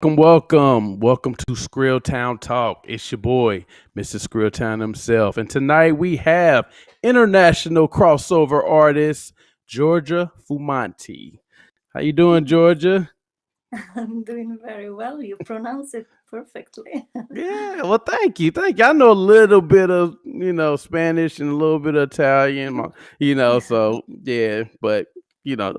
Welcome to Skrill Town Talk. It's your boy, Mr. Skrill Town himself. And tonight we have international crossover artist, Giorgia Fumanti. How you doing, Georgia? I'm doing very well. You pronounce it perfectly. Yeah, well, thank you. Thank you. I know a little bit of, Spanish and a little bit of Italian, so yeah, but, you know,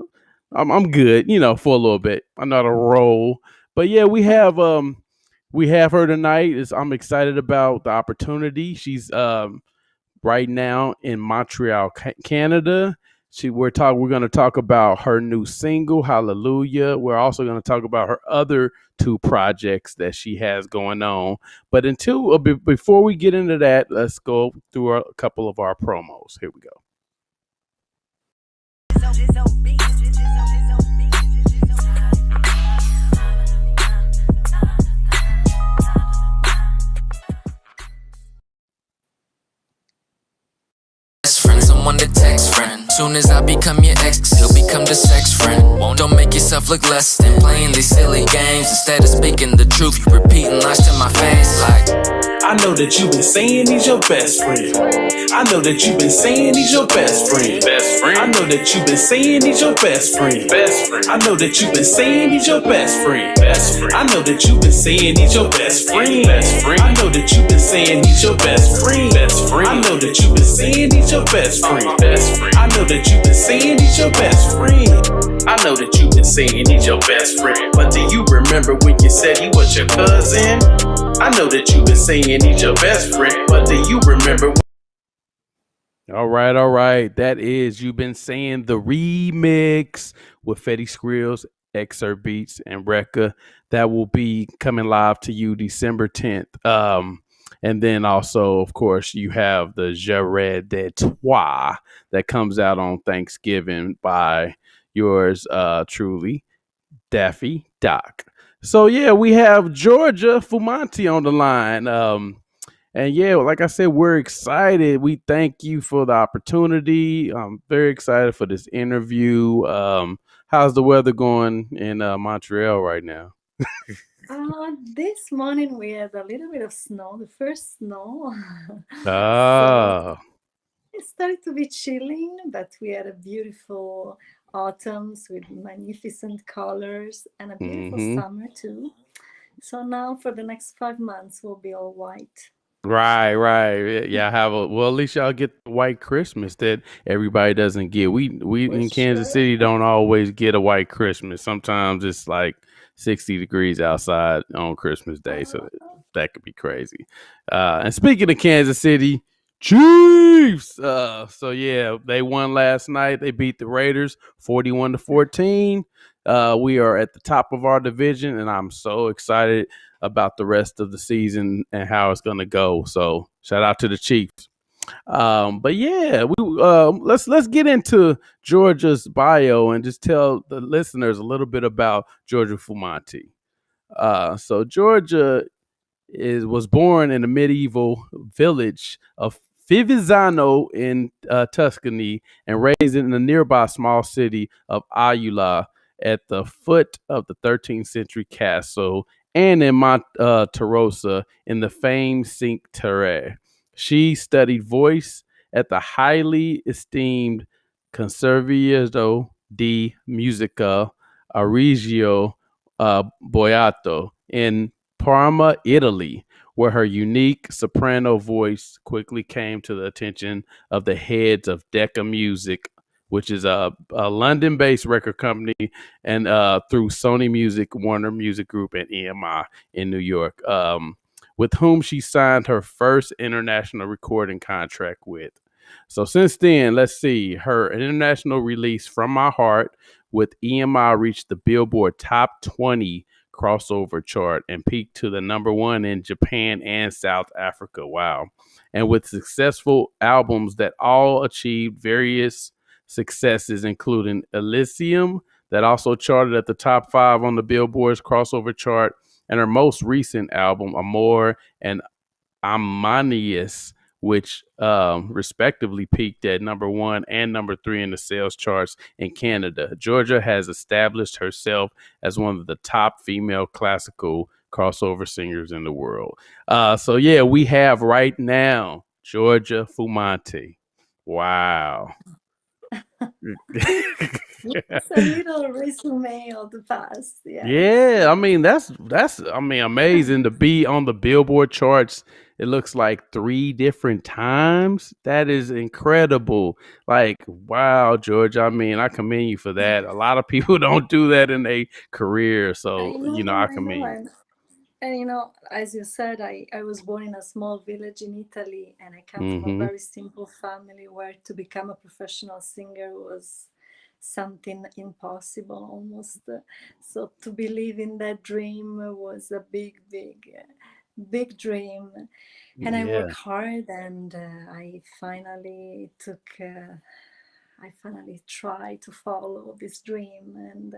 I'm good, for a little bit. I'm not a roll. But yeah, we have her tonight. I'm excited about the opportunity. She's right now in Montreal, Canada. We're going to talk about her new single, Hallelujah. We're also going to talk about her other two projects that she has going on. But before we get into that, let's go through a couple of our promos. Here we go. Someone to text friend. Soon as I become your ex, he'll become the sex friend. Don't make yourself look less than playing these silly games. Instead of speaking the truth, you repeating lies to my face. Like, I know that you've been saying he's your best friend. I know that you've been saying he's your best friend. Best friend. I know that you've been saying he's your best friend. Best friend. I know that you've been saying he's your best friend. Best friend. I know that you've been saying he's your best friend. Best friend. I know that you've been saying he's your best friend. Best friend. I know that you've been saying he's your best friend. Best friend. I know that you've been saying he's your best friend. I know that you've been saying he's your best friend. But do you remember when you said he was your cousin? I know that you've been saying he's your best friend, but do you remember? All right. That is You've Been Saying the remix with Fetty Skrills, Excerpt Beats, and Rekka. That will be coming live to you December 10th. And then also, of course, you have the Jared de Toi that comes out on Thanksgiving by yours truly, Daffy Doc. So yeah, we have Giorgia Fumanti on the line. And yeah, like I said, we're excited. We thank you for the opportunity. I'm very excited for this interview. How's the weather going in Montreal right now? This morning we had a little bit of snow, the first snow. So Ah, it started to be chilling, but we had a beautiful autumns with magnificent colors and a beautiful mm-hmm. summer too. So now for the next 5 months we'll be all white. Right. Yeah, I have a well. At least y'all get the white Christmas that everybody doesn't get. We For in Kansas sure. City don't always get a white Christmas. Sometimes it's like 60 degrees outside on Christmas Day, so that could be crazy. And speaking of Kansas City, Chiefs. So yeah, they won last night. They beat the Raiders 41-14. We are at the top of our division, and I'm so excited about the rest of the season and how it's going to go. So shout out to the Chiefs. But yeah, let's get into Georgia's bio and just tell the listeners a little bit about Giorgia Fumanti. So Georgia was born in the medieval village of Fivizzano in Tuscany and raised in the nearby small city of Ayula at the foot of the 13th century castle and in Monterosa in the famed Cinque Terre. She studied voice at the highly esteemed Conservatorio di Musica a Reggio Boiato in Parma, Italy, where her unique soprano voice quickly came to the attention of the heads of Decca Music, which is a London-based record company, and through Sony Music, Warner Music Group, and EMI in New York, with whom she signed her first international recording contract with. So since then, let's see, her international release From My Heart with EMI reached the Billboard Top 20 crossover chart and peaked to the number one in Japan and South Africa. Wow. And with successful albums that all achieved various successes, including Elysium, that also charted at the top 5 on the Billboard's crossover chart, and her most recent album, Amor and Amanius, which respectively peaked at #1 and #3 in the sales charts in Canada. Giorgia has established herself as one of the top female classical crossover singers in the world. So yeah, we have right now Giorgia Fumanti. Wow. It's a little resume of the past. Yes. Yeah, I mean that's I mean amazing to be on the Billboard charts. It looks like 3 different times. That is incredible. Like, wow, George. I mean, I commend you for that. A lot of people don't do that in a career, so I I know. commend you. And as you said, I was born in a small village in Italy, and I come from a Mm-hmm. very simple family where to become a professional singer was something impossible almost. So to believe in that dream was a big dream. And I Yeah, worked hard, and I finally tried to follow this dream, and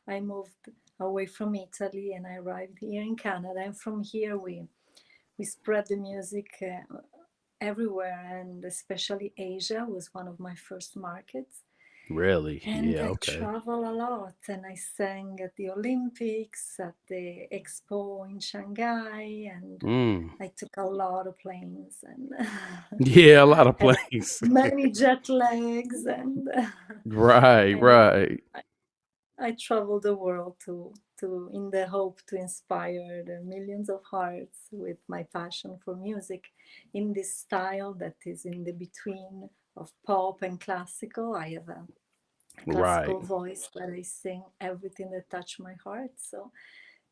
I moved away from Italy and I arrived here in Canada. And from here, we spread the music everywhere, and especially Asia was one of my first markets. really. And Yeah, I okay. travel a lot, and I sang at the Olympics, at the expo in Shanghai, and Mm. I took a lot of planes and Yeah, a lot of had plays. many jet lags, and Right, and right. I traveled the world to in the hope to inspire the millions of hearts with my passion for music in this style that is in the between of pop and classical. I have a Right. classical voice, but I sing everything that touch my heart. So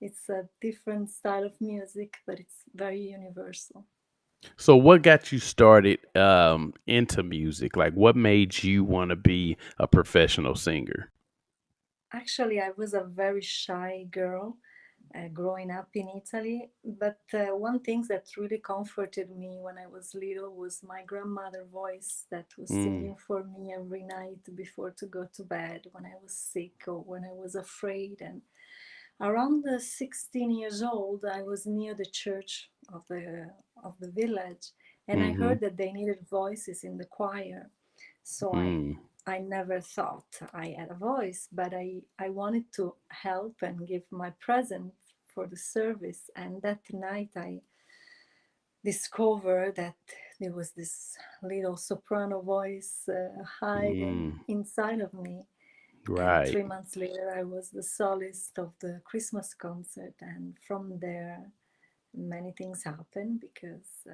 it's a different style of music, but it's very universal. So what got you started into music? Like what made you want to be a professional singer? Actually, I was a very shy girl growing up in Italy. But one thing that really comforted me when I was little was my grandmother voice that was Mm. singing for me every night before to go to bed when I was sick or when I was afraid. And around 16 years old, I was near the church of the village, and I Mm-hmm. heard that they needed voices in the choir. So Mm. I never thought I had a voice, but I wanted to help and give my present for the service. And that night I discovered that there was this little soprano voice hiding Mm. inside of me. And Right. 3 months later, I was the soloist of the Christmas concert. And from there, many things happened because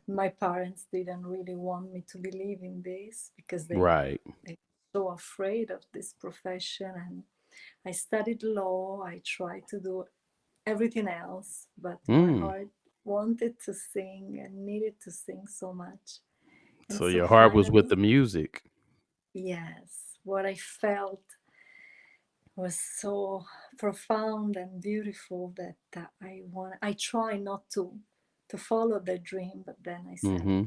my parents didn't really want me to believe in this because Right. they were so afraid of this profession. And I studied law. I tried to do everything else, but my Mm. heart wanted to sing and needed to sing so much. And So so your heart was with finally, the music. yes, what I felt was so profound and beautiful that I try not to follow the dream, but then I said Mm-hmm.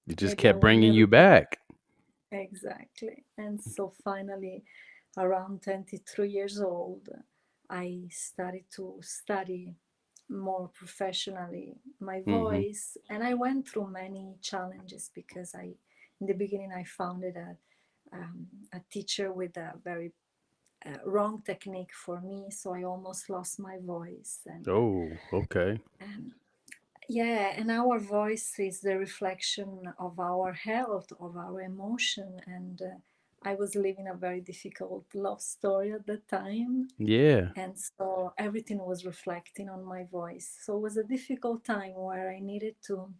It just maybe I kept will bringing never you give up. back. Exactly. And so finally, around 23 years old, I started to study more professionally my Mm-hmm. voice, and I went through many challenges because in the beginning I found it a teacher with a very wrong technique for me, so I almost lost my voice. Oh, okay. And yeah, and our voice is the reflection of our health, of our emotion. And I was living a very difficult love story at that time. Yeah. And so everything was reflecting on my voice. So it was a difficult time where I needed to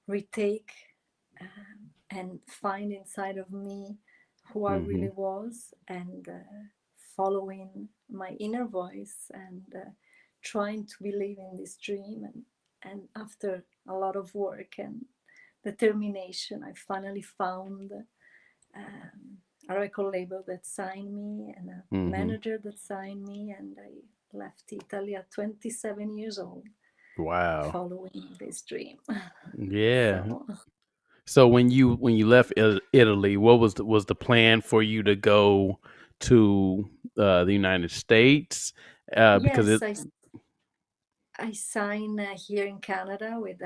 retake and find inside of me who I Mm-hmm. really was, and following my inner voice, and trying to believe in this dream. And after a lot of work and determination, I finally found a record label that signed me and a Mm-hmm. manager that signed me, and I left Italy at 27 years old Wow. following this dream. Yeah. So So when you left Italy, what was the plan for you to go to the United States? Because yes, it. I signed here in Canada with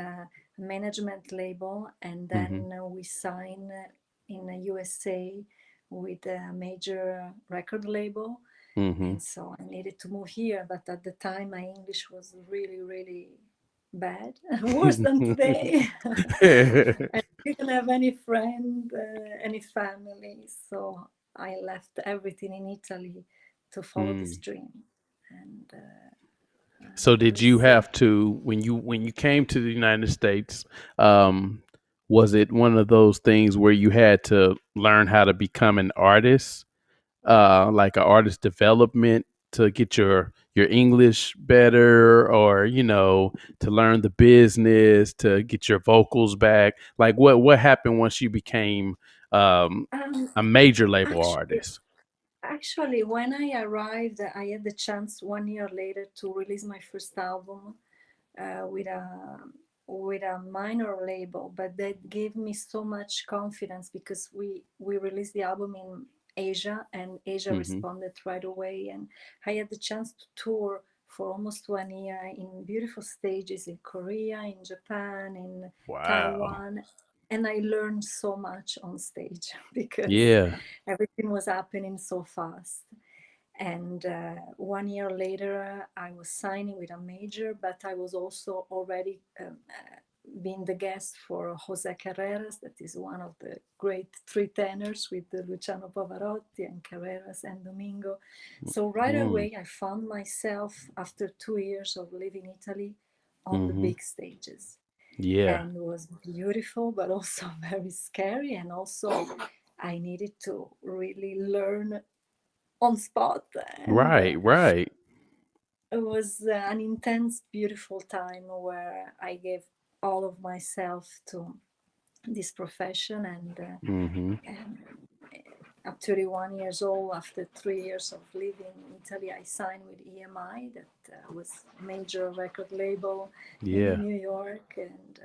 management label, and Mm-hmm. then we signed in the USA with a major record label. Mm-hmm. And so I needed to move here, but at the time my English was really, really bad, worse than today. I didn't have any friend, any family, so I left everything in Italy to follow this Mm. dream. And So it did you was have to when you came to the United States, um, was it one of those things where you had to learn how to become an artist, like an artist development to get your English better, or to learn the business to get your vocals back? Like what happened once you became um, a major label actually, artist? actually, when I arrived, I had the chance 1 year later to release my first album with a minor label, but that gave me so much confidence because we released the album in Asia, and Asia Mm-hmm. responded right away, and I had the chance to tour for almost 1 year in beautiful stages in Korea, in Japan, in Wow. Taiwan. And I learned so much on stage because Yeah. everything was happening so fast. And 1 year later, I was signing with a major, but I was also already being the guest for Jose Carreras, that is one of the great three tenors with Luciano Pavarotti and Carreras and Domingo. So right Mm. away, I found myself after 2 years of living in Italy on the Mm-hmm. big stages. Yeah. And it was beautiful, but also very scary. And also, I needed to really learn on spot, and Right. Right. it was an intense, beautiful time where I gave all of myself to this profession. Mm-hmm. And at 31 years old, after 3 years of living in Italy, I signed with EMI, that was a major record label in Yeah. New York, and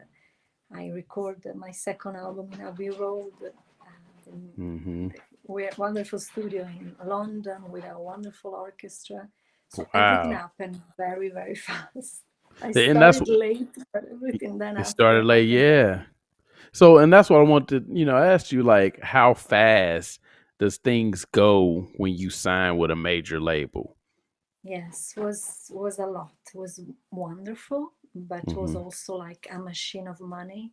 I recorded my second album in Abbey Road. Mm-hmm. We're wonderful studio in London with a wonderful orchestra. So everything Wow. happened very, very fast. I And that's started late, but everything then it after started late, happened very yeah. So, and that's what I want to, ask you, like, how fast does things go when you sign with a major label? Yes, was a lot. Was wonderful, but was Mm-hmm. also like a machine of money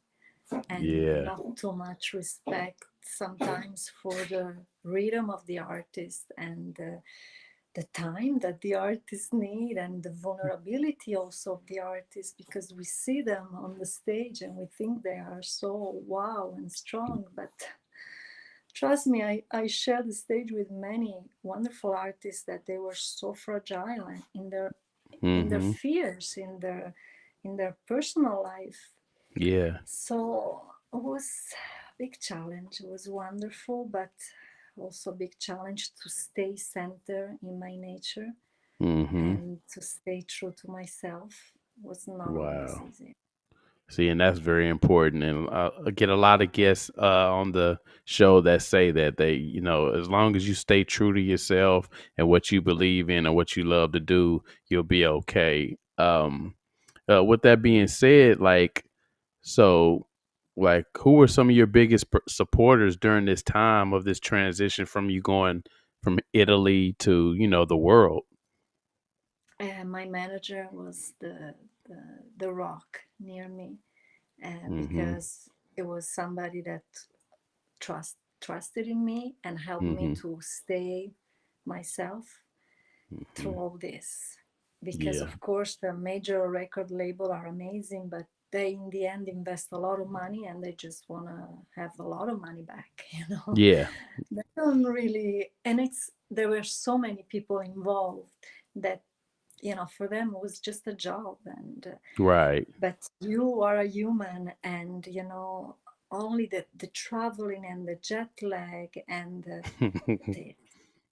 and Yeah. not too much respect sometimes for the rhythm of the artist and the time that the artists need and the vulnerability also of the artists, because we see them on the stage and we think they are so wow and strong, but trust me, I shared the stage with many wonderful artists that they were so fragile in their Mm-hmm. fears, in their personal life. Yeah. So it was a big challenge. It was wonderful, but also a big challenge to stay centered in my nature Mm-hmm. and to stay true to myself. Was not always Wow. easy. See, and that's very important. And I get a lot of guests on the show that say that they, as long as you stay true to yourself and what you believe in and what you love to do, you'll be okay. With that being said, so, who were some of your biggest supporters during this time of this transition from you going from Italy to, the world? And my manager was the rock near me, Mm-hmm. because it was somebody that trusted in me and helped me Mm-hmm. to stay myself Mm-hmm. through all this. Because Yeah. of course the major record label are amazing, but they in the end invest a lot of money and they just want to have a lot of money back. Yeah. They don't really, and there were so many people involved that for them it was just a job. And Right. but you are a human, and only the traveling and the jet lag and the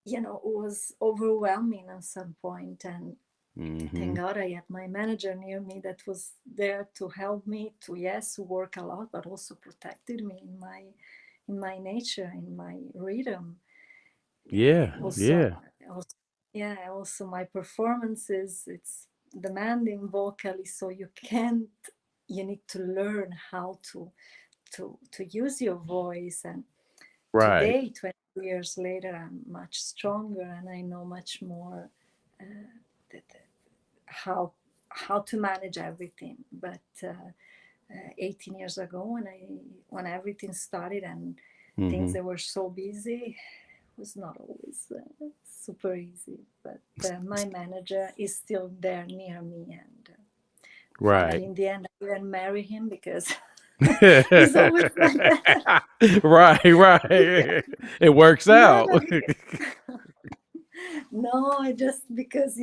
it was overwhelming at some point. And Mm-hmm. thank God I had my manager near me that was there to help me to, yes, work a lot, but also protected me in my nature, in my rhythm. Yeah. Also, Yeah. also, yeah, also my performances, it's demanding vocally, so you can't you need to learn how to use your voice. And Right. today, 20 years later, I'm much stronger and I know much more how to manage everything. But 18 years ago, when everything started and things Mm-hmm. that were so busy, it was not always super easy. But my manager is still there near me, and Right. finally, in the end, I didn't marry him because he's always like that. Right. It works No, out. no, just because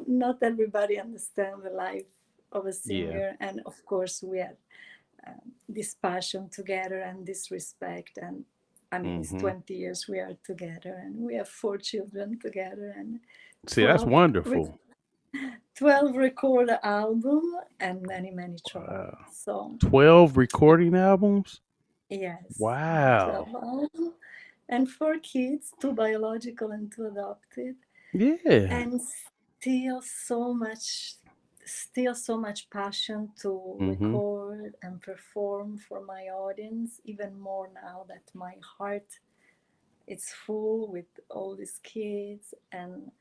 not everybody understands the life of a Yeah. singer, and of course, we had this passion together and this respect. And I mean, it's Mm-hmm. 20 years we are together, and we have 4 children together, and See, that's 12 wonderful. 12 record album and many travels. Wow. So 12 recording albums? yes, Wow. 12 album and 4 kids, 2 biological and 2 adopted, Yeah. and still so much passion to Mm-hmm. record and perform for my audience, even more now that my heart is full with all these kids. And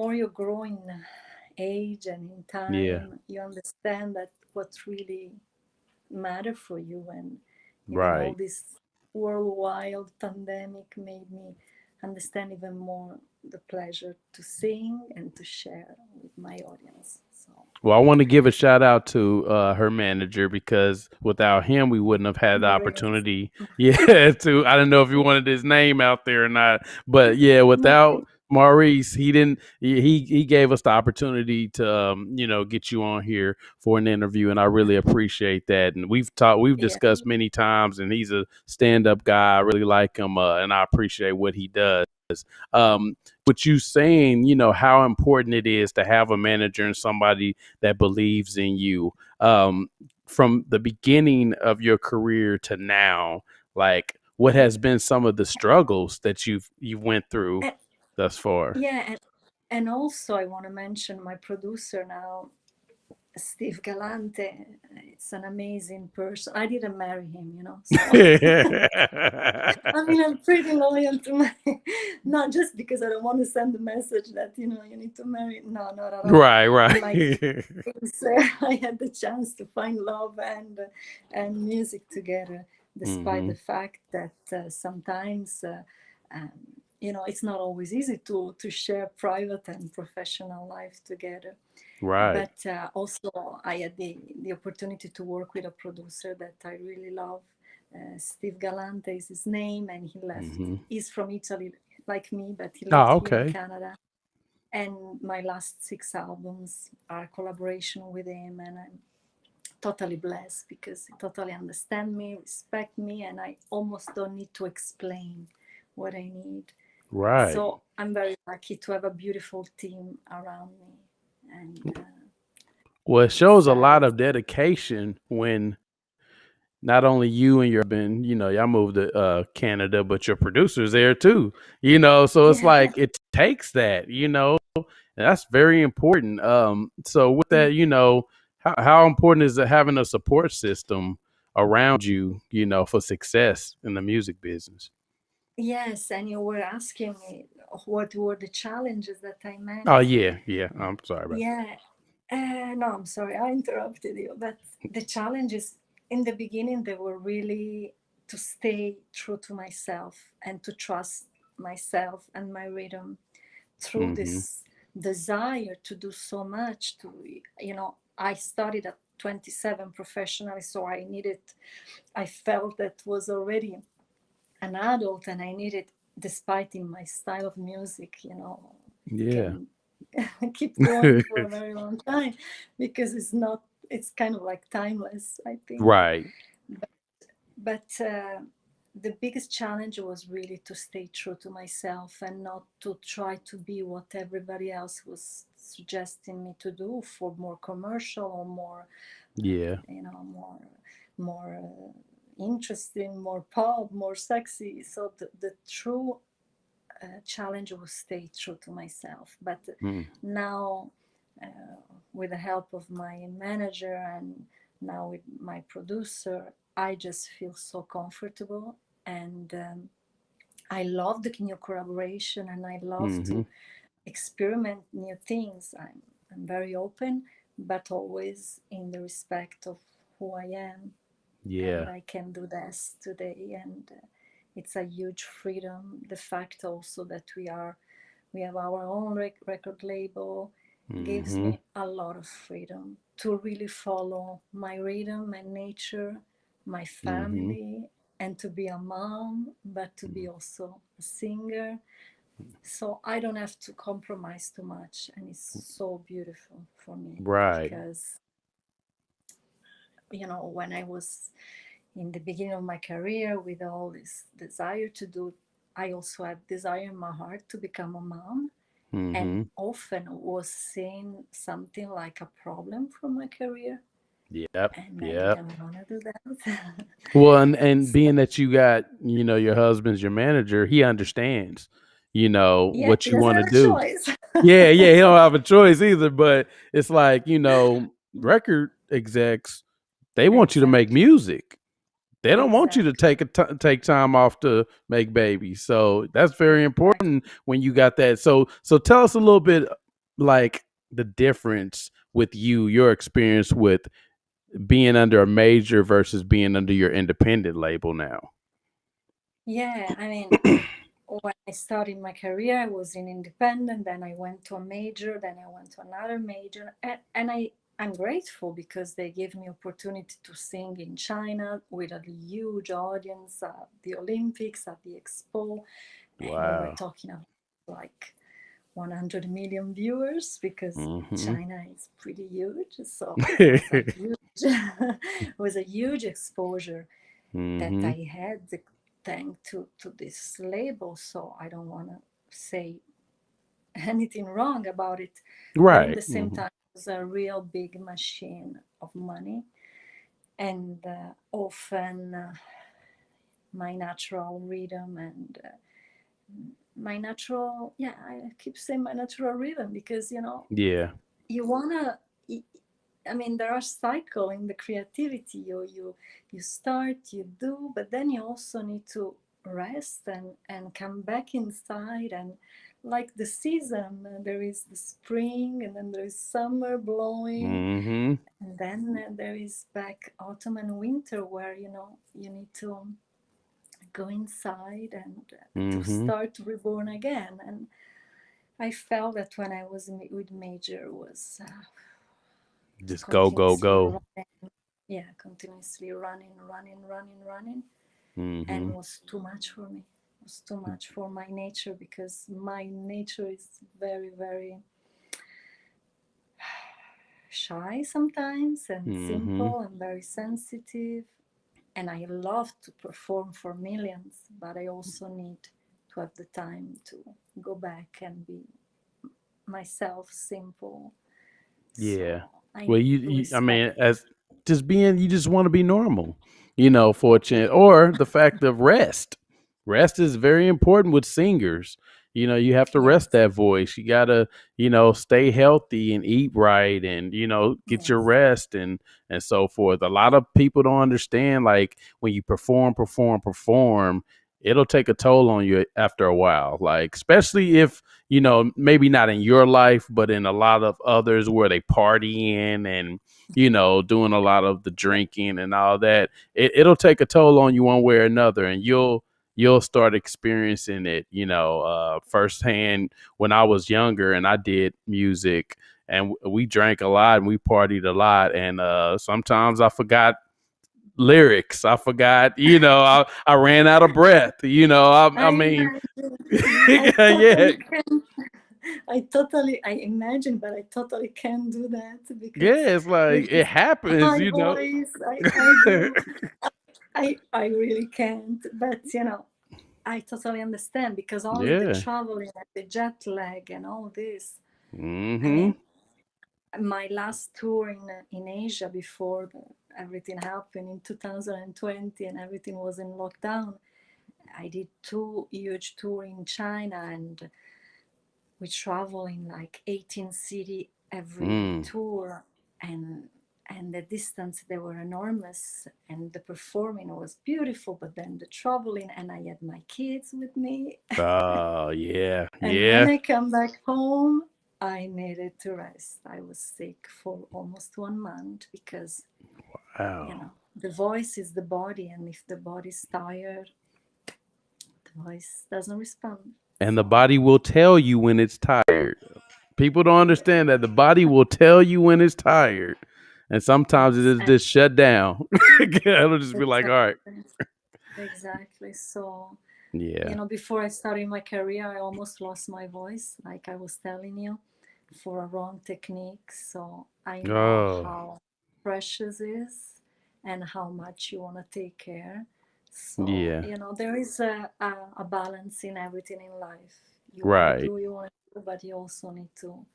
more you grow in age and in Yeah. time, you understand that what really matter for you. And even all Right. this worldwide pandemic made me understand even more the pleasure to sing and to share with my audience. So Well, I want to give a shout out to her manager, because without him, we wouldn't have had the Maurice, opportunity. Yeah, to I don't know if you wanted his name out there or not, but yeah, without Maurice, he didn't. He gave us the opportunity to get you on here for an interview, and I really appreciate that. And we've yeah, discussed many times, and he's a stand up guy. I really like him, and I appreciate what he does. With you saying, how important it is to have a manager and somebody that believes in you, from the beginning of your career to now, like what has been some of the struggles that you went through and, thus far? yeah, and also I want to mention my producer now, Steve Galante. It's an amazing person. I didn't marry him, so I mean, I'm pretty loyal to my, not just because I don't want to send the message that, you need to marry. No, not at all. Right. In my case, I had the chance to find love and music together, despite Hmm. the fact that sometimes, um, it's not always easy to share private and professional life together. Right. But also, I had the opportunity to work with a producer that I really love. Steve Galante is his name, and he left. Hmm. He's from Italy, like me, but he Oh, lived here in okay. Canada. And my last 6 albums are collaboration with him, and I'm totally blessed because he totally understands me, respect me, and I almost don't need to explain what I need. Right. So I'm very lucky to have a beautiful team around me. And Well, it shows a lot of dedication when not only you and your husband, y'all moved to Canada, but your producer's there too, so it's yeah, like it takes that, and that's very important. So with that, how important is it having a support system around you, for success in the music business? yes, and you were asking me what were the challenges that I met. Oh yeah. I'm sorry about Yeah, no, I'm sorry, I interrupted you. But the challenges in the beginning, they were really to stay true to myself and to trust myself and my rhythm that. through Hmm. this desire to do so much. I started at 27 professionally, so I felt that was already an adult, and I needed, despite in my style of music, Yeah. can keep going for a very long time because it's kind of like timeless, I think. Right. But the biggest challenge was really to stay true to myself and not to try to be what everybody else was suggesting me to do for more commercial or more, Yeah. more interesting, more pop, more sexy. So the true challenge was stay true to myself. But Mm. now, with the help of my manager and now with my producer, I just feel so comfortable. And I love the new collaboration and I love Mm-hmm. to experiment new things. I'm very open, but always in the respect of who I am. And Yeah. I can do this today. And it's a huge freedom. The fact also that we have our own record label gives Mm-hmm. me a lot of freedom to really follow my rhythm and nature, my Mm-hmm. family, and to be a mom, but to be also a singer. So I don't have to compromise too much. And it's so beautiful for me Right. because, you know, when I was in the beginning of my career with all this desire to do, I also had desire in my heart to become a mom, and Mm-hmm. often was seen something like a problem for my career, Yep. and I Yep. didn't want to do that. Well, and So being that you got, your husband's your manager, he understands, yeah, what he you doesn't want to have a do. choice. Yeah, yeah, he don't have a choice either. But it's like, record execs, they want you to make Exactly, music. They don't want you to exactly, take time off to make babies. So that's very exactly. important when you got that. So tell us a little bit, like, the difference with your experience with being under a major versus being under your independent label now. Yeah, I mean, when I started my career, I was in independent, then I went to a major, then I went to another major, and I'm grateful because they gave me opportunity to sing in China with a huge audience at the Olympics, at the Expo, and we were Wow. talking about like 100 million viewers because Hmm. China is pretty huge, so it was a huge, it was a huge exposure that Hmm. I had thanks to this label. So I don't want to say anything wrong about it. But in Right. the same Hmm. time, it was a real big machine of money. And often my natural rhythm and my natural, yeah, I keep saying my natural rhythm because, you know, Yeah. you want to, I mean, there are cycles in the creativity. You start, you do, but then you also need to rest and come back inside. And like the season, there is the spring, and then there is summer blowing, Hmm. and then there is back autumn and winter, where you know you need to go inside and to Hmm. start to reborn again. And I felt that when I was with Major was Just go, go, continuously go. running, yeah, continuously running, and Hmm. was too much for me. It was too much for my nature because my nature is very, very shy sometimes and Hmm. simple and very sensitive. And I love to perform for millions, but I also need to have the time to go back and be myself, simple. Yeah. So I Well, need you, to I respect. mean, as just being, you just want to be normal, for a Yeah, chance, or the fact of rest. Rest is very important with singers. You have to rest yes, that voice. You gotta, stay healthy and eat right, and get your yes, rest and so forth. A lot of people don't understand, like, when you perform, it'll take a toll on you after a while. Like, especially if maybe not in your life, but in a lot of others where they partying and, doing a lot of the drinking and all that. It'll take a toll on you one way or another, and you'll start experiencing it, firsthand. When I was younger and I did music and we drank a lot and we partied a lot, and sometimes I forgot lyrics. I forgot, I ran out of breath, I I mean, imagine. I yeah. totally can. I imagine, but I totally can do that because Yeah, it's like with it this happens, high voice, I do. I really can't. But you know, I totally understand because only the Yeah. traveling and the jet lag and all this. I Hmm. mean, my last tour in Asia before everything happened in 2020 and everything was in lockdown. I did two huge tour in China and we travel in like 18 cities every Mm. tour, and the distance, they were enormous, and the performing was beautiful, but then the traveling, and I had my kids with me. Oh, yeah. And when Yeah. I come back home, I needed to rest. I was sick for almost 1 month because, Wow. the voice is the body, and if the body's tired, the voice doesn't respond. And the So, body will tell you when it's tired. People don't yes, understand that the body will tell you when it's tired. And sometimes it yes, is just shut down. It'll just be like, all right. exactly, exactly. So, Yeah. before I started my career, I almost lost my voice, like I was telling you, for a wrong technique. So I know Oh, how precious is and how much you want to take care. So, yeah. there is a balance in everything in life. You want to Right. do, you want to do, but you also need to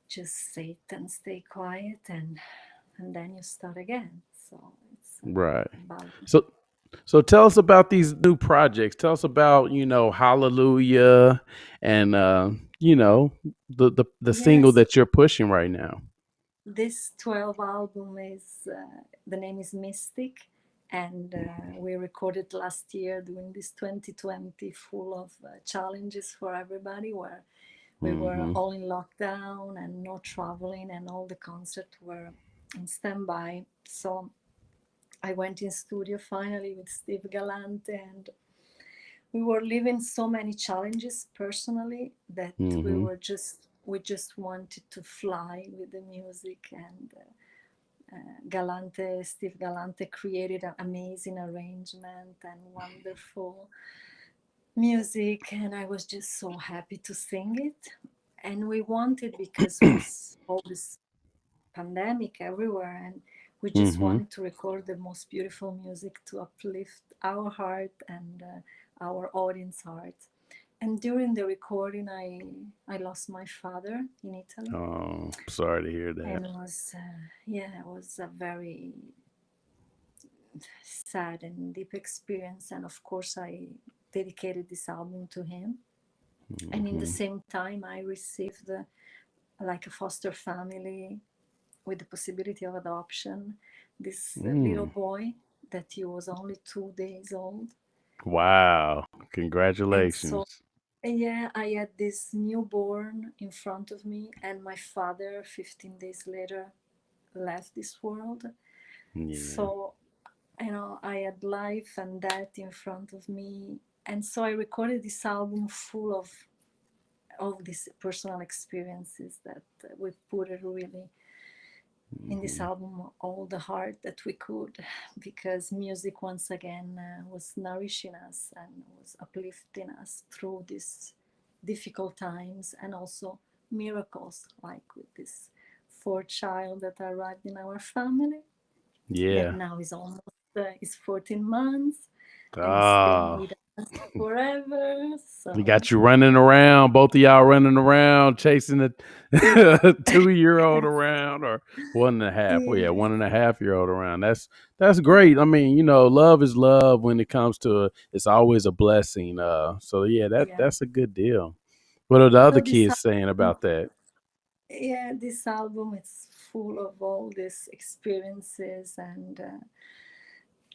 just sit and stay quiet, and then you start again. So it's Right. a balance. So so tell us about these new projects. Tell us about, Hallelujah and the single Yes, that you're pushing right now. this 12 album is, the name is Mystic, and we recorded last year during this 2020, full of challenges for everybody, where we were Hmm. all in lockdown and no traveling, and all the concerts were in standby. So I went in studio finally with Steve Galante, and we were living so many challenges personally that Hmm. we just wanted to fly with the music. And Steve Galante created an amazing arrangement and wonderful music, and I was just so happy to sing it. And we wanted, because was all this pandemic everywhere, and we just Hmm. wanted to record the most beautiful music to uplift our heart and our audience heart. And during the recording, I lost my father in Italy, Oh, sorry to hear that. and it was a very sad and deep experience. And of course, I dedicated this album to him. And in the Hmm. same time, I received like a foster family with the possibility of adoption, this little Mm. boy that he was only 2 days old. Wow. And so, Congratulations. yeah, I had this newborn in front of me, and my father, 15 days later, left this world. Yeah. So, I had life and death in front of me. And so I recorded this album full of all these personal experiences that we put it really in this Hmm. album, all the heart that we could, because music once again was nourishing us and was uplifting us through these difficult times, and also miracles, like with this fourth child that arrived in our family, that Yeah. now is almost is 14 months and is staying Ah. with us forever. He So got you running around, both of y'all running around, chasing a 2 year old around, or 1.5. Well, yeah, yeah, 1.5 year old around. That's great. I mean, love is love when it comes to it. It's always a blessing. So yeah, yeah. that's a good deal. What are the So other this kids saying album, about that? yeah, this album is full of all these experiences,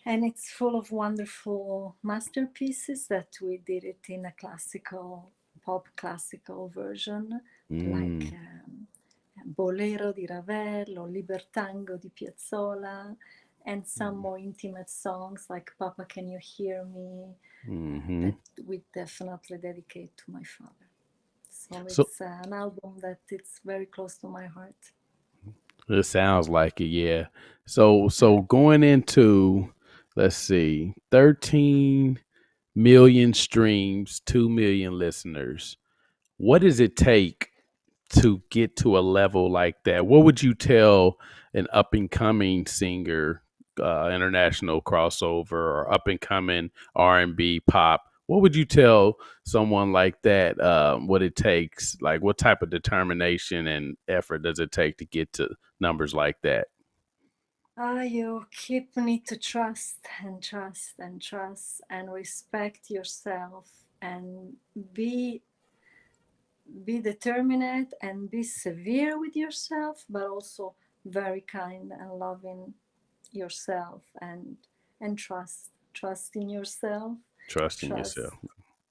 and it's full of wonderful masterpieces that we did it in a pop classical version, like Mm, Bolero di Ravel or Libertango di Piazzolla, and some more intimate songs like Papa Can You Hear Me, hmm. that we definitely dedicate to my father. So So it's an album that it's very close to my heart. it sounds like it, yeah. So going into, let's see, 13 million streams, 2 million listeners. What does it take to get to a level like that? What would you tell an up and coming singer, international crossover, or up and coming R&B pop? What would you tell someone like that? What it takes, like what type of determination and effort does it take to get to numbers like that? You need to trust and trust and trust and respect yourself, and be be determined and be severe with yourself, but also very kind and loving yourself, and trust in yourself, Trusting trust yourself.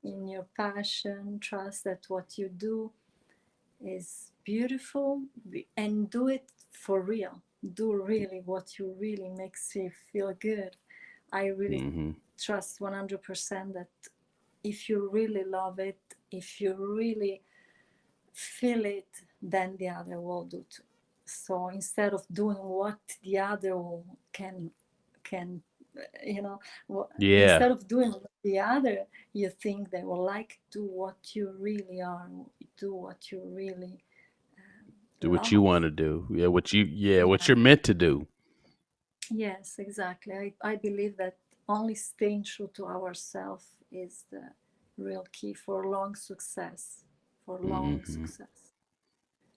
in your passion, trust that what you do is beautiful, and do it for real. Do really what you really makes you feel good. I really Mm-hmm. trust 100% that if you really love it, if you really feel it, then the other will do too. So instead of doing what the other can you know, Yeah. instead of doing what the other you think they will like, do what you really are, do what you really Do what you love. want to do. What Yeah. you're meant to do. Yes, exactly. I believe that only staying true to ourselves is the real key for long success, for long Mm-hmm. success.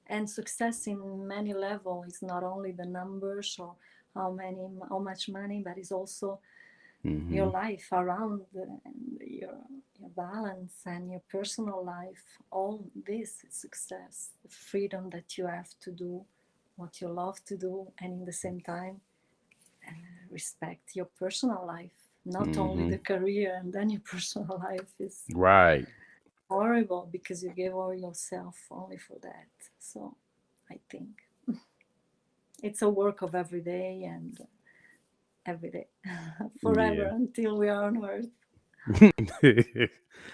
And success in many levels is not only the numbers or how much money, but it's also your Mm-hmm. life around, and your balance and your personal life. All this is success. The freedom that you have to do what you love to do, and in the same time respect your personal life. Not only Mm-hmm. the career, and then your personal life is Right. horrible because you gave all yourself only for that. So I think it's a work of every day, and every day forever Yeah. until we are on earth,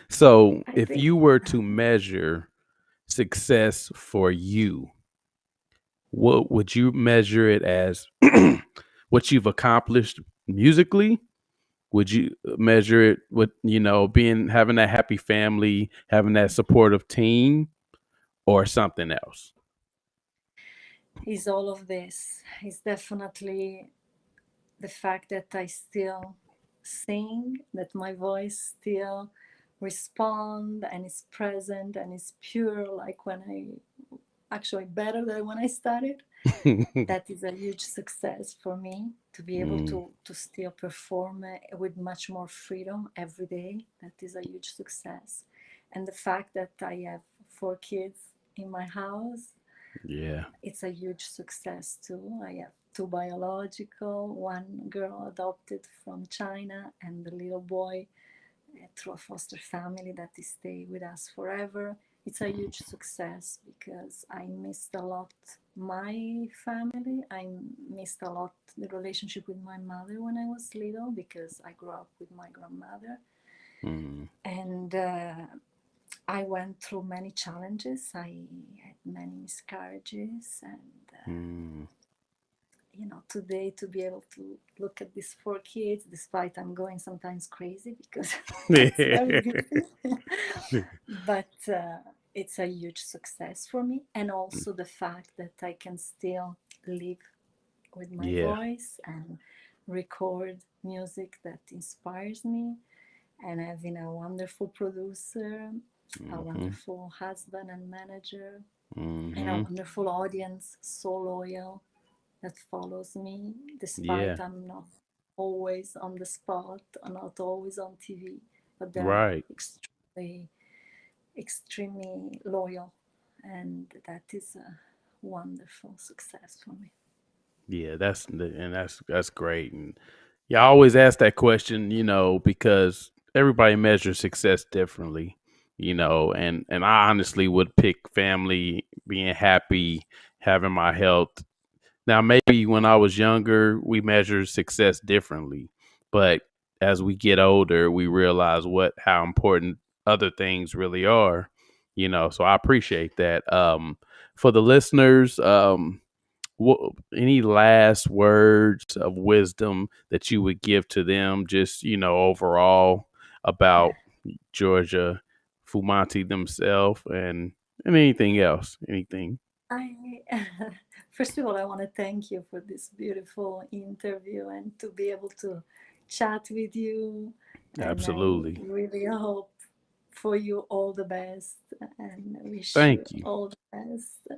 So, I if think. you were to measure success for you, what would you measure it as? What you've accomplished musically? Would you measure it with, being having that happy family, having that supportive team, or something else? Is all of this is definitely the fact that I still sing, that my voice still respond and is present and is pure, like when I actually better than when I started. That is a huge success for me, to be able Mm, to still perform with much more freedom every day. That is a huge success. And the fact that I have 4 kids in my house, yeah. it's a huge success too. I have 2 biological, one girl adopted from China, and the little boy through a foster family that is stay with us forever. It's a huge success because I missed a lot my family. I missed a lot the relationship with my mother when I was little, because I grew up with my grandmother. Mm, And I went through many challenges. I had many miscarriages, and mm. today, to be able to look at these 4 kids, despite I'm going sometimes crazy because it's Yeah. very busy, but it's a huge success for me. And also the fact that I can still live with my Yeah. voice and record music that inspires me, and having a wonderful producer, a Mhm, wonderful husband and manager, and a mhm. wonderful audience so loyal that follows me despite Yeah. I'm not always on the spot or not always on TV, but they are Right. extremely, extremely loyal, and that is a wonderful success for me. Yeah, that's great. And yeah, I always ask that question, because everybody measures success differently, and I honestly would pick family, being happy, having my health. Now, maybe when I was younger, we measured success differently, but as we get older, we realize how important other things really are, So I appreciate that. For the listeners, any last words of wisdom that you would give to them, just overall about Georgia, Fumanti themselves, and anything else, anything. I First of all, I want to thank you for this beautiful interview and to be able to chat with you. And I Absolutely. really hope for you all the best and wish you Thank you. all the best.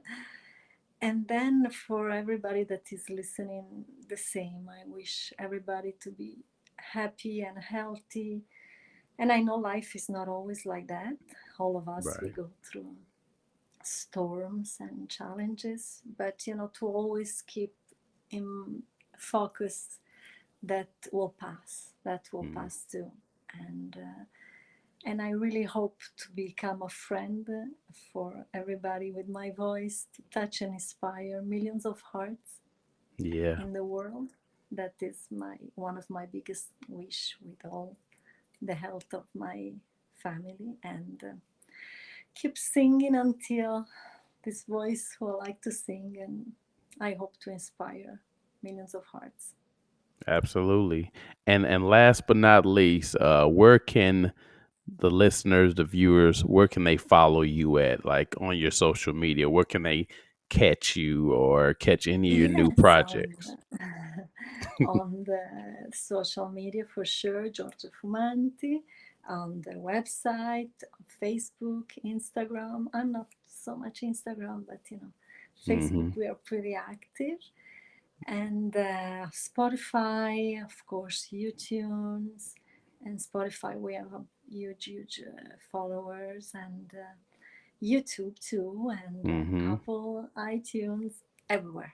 And then for everybody that is listening, the same. I wish everybody to be happy and healthy. And I know life is not always like that. All of us, we Right. go through storms and challenges, but to always keep in focus that will pass, too. And I really hope to become a friend for everybody with my voice, to touch and inspire millions of hearts in the world. That is one of my biggest wish, with all the health of my family, and keep singing until this voice will like to sing, and I hope to inspire millions of hearts. Absolutely. And last but not least, where can the listeners, the viewers, where can they follow you at? Like on your social media, where can they catch you or catch any of your new Yes, projects? on the social media for sure, Giorgia Fumanti, on the website, on Facebook, Instagram. I'm not so much Instagram, but Facebook, we are pretty active. And Spotify, of course, YouTunes, and Spotify, we have a huge followers, and YouTube too, and Apple, iTunes, everywhere.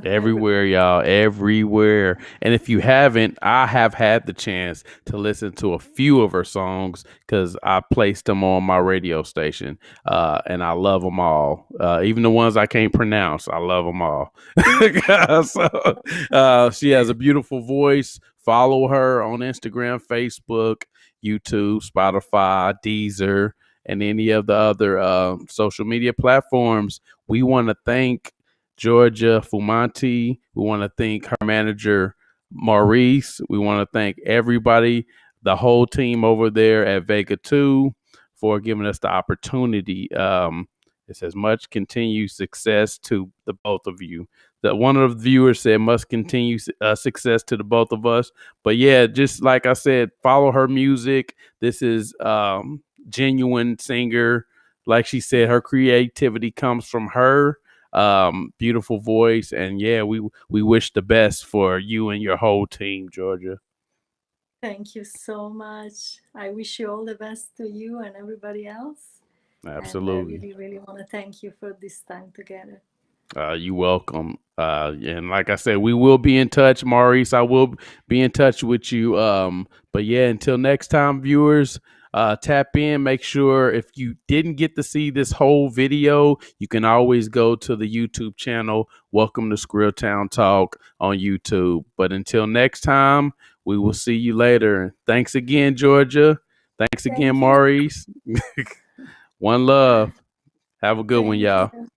Everywhere, y'all, everywhere. And if you haven't, I have had the chance to listen to a few of her songs because I placed them on my radio station, and I love them all. Even the ones I can't pronounce, I love them all. So she has a beautiful voice. Follow her on Instagram, Facebook, YouTube, Spotify, Deezer, and any of the other social media platforms. We want to thank Giorgia Fumanti. We want to thank her manager, Maurice. We want to thank everybody, the whole team over there at Vega 2 for giving us the opportunity. It says much continued success to the both of you. That one of the viewers said must continue success to the both of us. But yeah, just like I said, follow her music. This is genuine singer. Like she said, her creativity comes from her beautiful voice, and yeah, we wish the best for you and your whole team, Giorgia. Thank you so much. I wish you all the best, to you and everybody else. Absolutely. And I really want to thank you for this time together. You welcome. And like I said, we will be in touch, Maurice. I will be in touch with you. But yeah, until next time, viewers, tap in. Make sure if you didn't get to see this whole video, you can always go to the YouTube channel. Welcome to Skrill Town Talk on YouTube. But until next time, we will see you later. Thanks again, Giorgia. Thanks again, Maurice. One love. Have a good one, y'all. You.